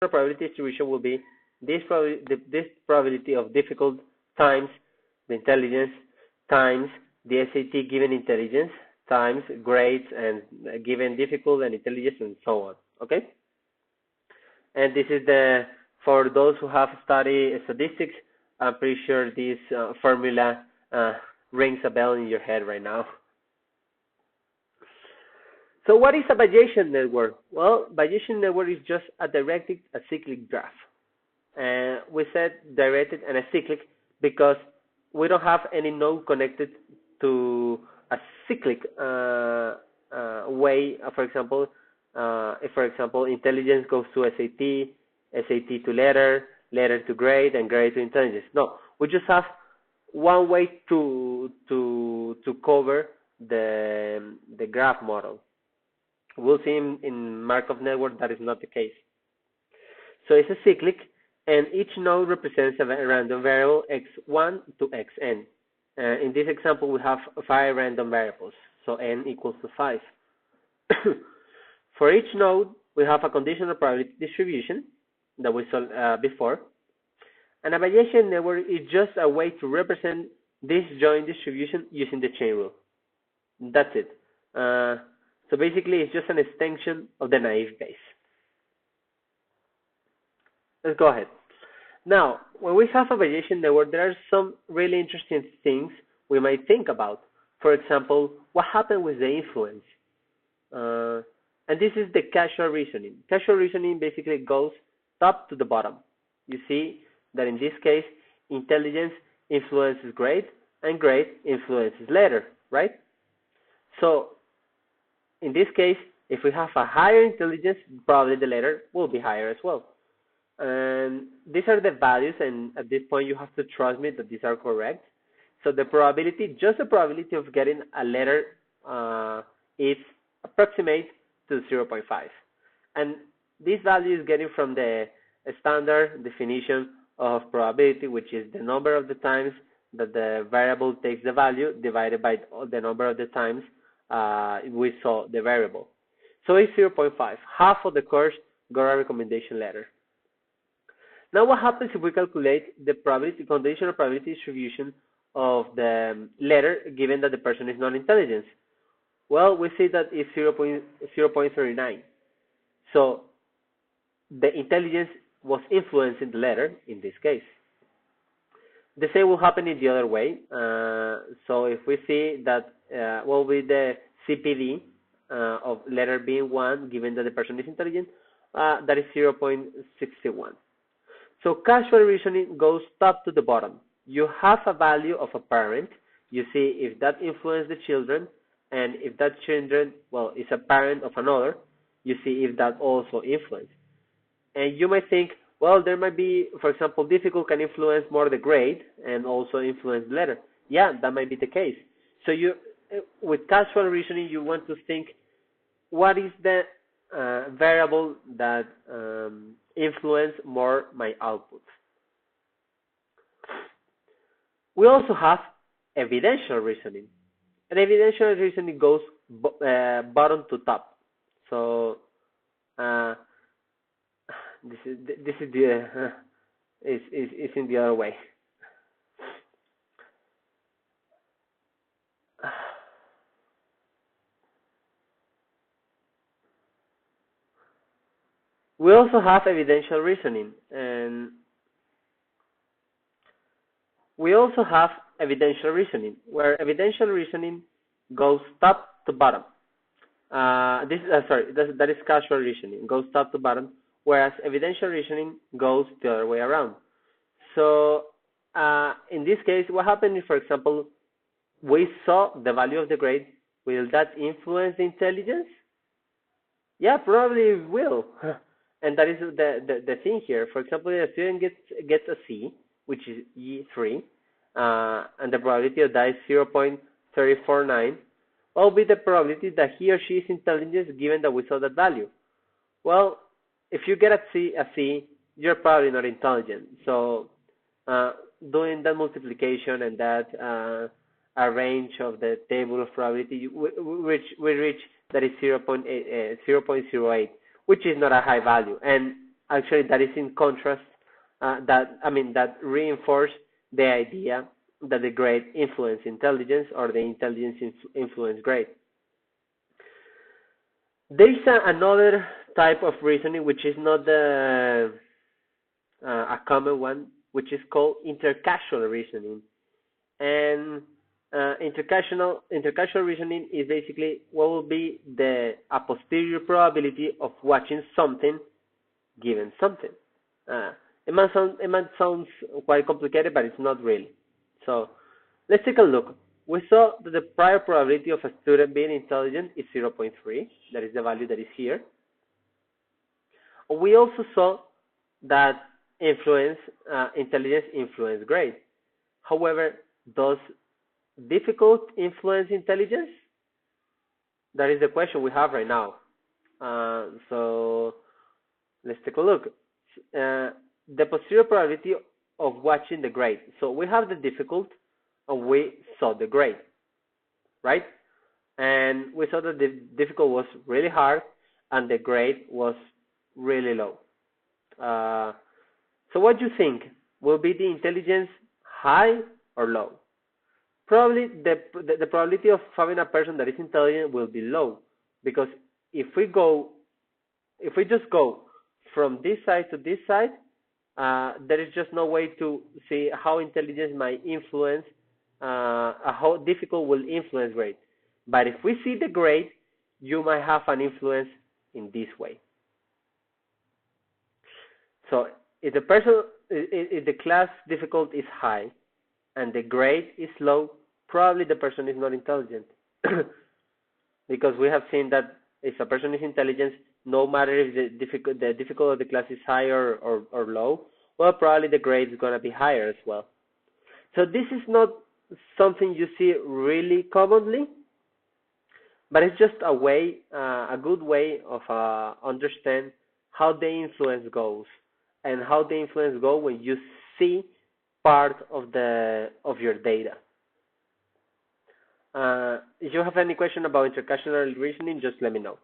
probability distribution will be this probability of difficult times the intelligence times the SAT given intelligence times grades and given difficult and intelligence and so on. Okay? And this is for those who have studied statistics, I'm pretty sure this formula rings a bell in your head right now. So what is a Bayesian network? Well, Bayesian network is just a directed acyclic graph. We said directed and acyclic because we don't have any node connected to a cyclic way. For example, if for example intelligence goes to SAT, SAT to letter, letter to grade, and grade to intelligence. No, we just have one way to cover the graph model. We'll see in Markov network that is not the case. So it's a cyclic, and each node represents a random variable x1 to xn. In this example, we have 5 random variables, so n equals to 5. For each node, we have a conditional probability distribution that we saw before. And a Bayesian network is just a way to represent this joint distribution using the chain rule. That's it. So basically, it's just an extension of the naive base. Let's go ahead. Now, when we have a Bayesian network, there are some really interesting things we might think about. For example, what happened with the influence? And this is the causal reasoning. Causal reasoning basically goes top to the bottom. You see that in this case, intelligence influences grade, and grade influences letter, right? So, in this case, if we have a higher intelligence, probably the letter will be higher as well. And these are the values, and at this point you have to trust me that these are correct. So the probability, just the probability of getting a letter is approximate to 0.5. And this value is getting from the standard definition of probability, which is the number of the times that the variable takes the value divided by the number of the times we saw the variable. So it's 0.5. Half of the course got a recommendation letter. Now what happens if we calculate the probability, conditional probability distribution of the letter given that the person is non-intelligent? Well, we see that it's 0.39. So the intelligence was influencing the letter in this case. The same will happen in the other way. So if we see that will be the CPD of letter being 1, given that the person is intelligent, that is 0.61. So causal reasoning goes top to the bottom. You have a value of a parent. You see if that influenced the children, and if that children, well, is a parent of another, you see if that also influenced. And you might think, well, there might be, for example, difficult can influence more the grade and also influence the letter. Yeah, that might be the case. So you, with causal reasoning, you want to think, what is the variable that influence more my output? We also have evidential reasoning. And evidential reasoning goes bottom to top. So this is the is in the other way. We also have evidential reasoning, and we also have evidential reasoning, where evidential reasoning goes top to bottom. That is causal reasoning, goes top to bottom, whereas evidential reasoning goes the other way around. So in this case, what happened is, for example, we saw the value of the grade. Will that influence the intelligence? Yeah, probably it will. And that is the thing here. For example, if a student gets a C, which is E3, and the probability of that is 0.349, what will be the probability that he or she is intelligent given that we saw that value? Well, if you get a C, you're probably not intelligent. So doing that multiplication and that range of the table of probability, we reach that is 0.08, which is not a high value. And actually that is in contrast, that reinforce the idea that the grade influence intelligence or the intelligence influence grade. There is another type of reasoning which is not a common one, which is called intercausal reasoning. And intercausal reasoning is basically what will be a posterior probability of watching something given something. It might sound quite complicated, but it's not really. So let's take a look. We saw that the prior probability of a student being intelligent is 0.3. That is the value that is here. We also saw that intelligence influence grade. However, does difficult influence intelligence? That is the question we have right now. So let's take a look. The posterior probability of watching the grade. So we have the difficult and we saw the grade, right? And we saw that the difficult was really hard and the grade was really low. So what do you think? Will be the intelligence high or low? Probably the probability of having a person that is intelligent will be low, because if we just go from this side to this side, there is just no way to see how intelligence might influence, how difficult will influence grade. But if we see the grade, you might have an influence in this way. So if the class difficult is high and the grade is low, probably the person is not intelligent. Because we have seen that if a person is intelligent, no matter if the difficult of the class is high or low, well, probably the grade is going to be higher as well. So this is not something you see really commonly, but it's just a good way of understand how the influence goes, and how the influence goes when you see part of your data. If you have any question about intercausal reasoning, just let me know.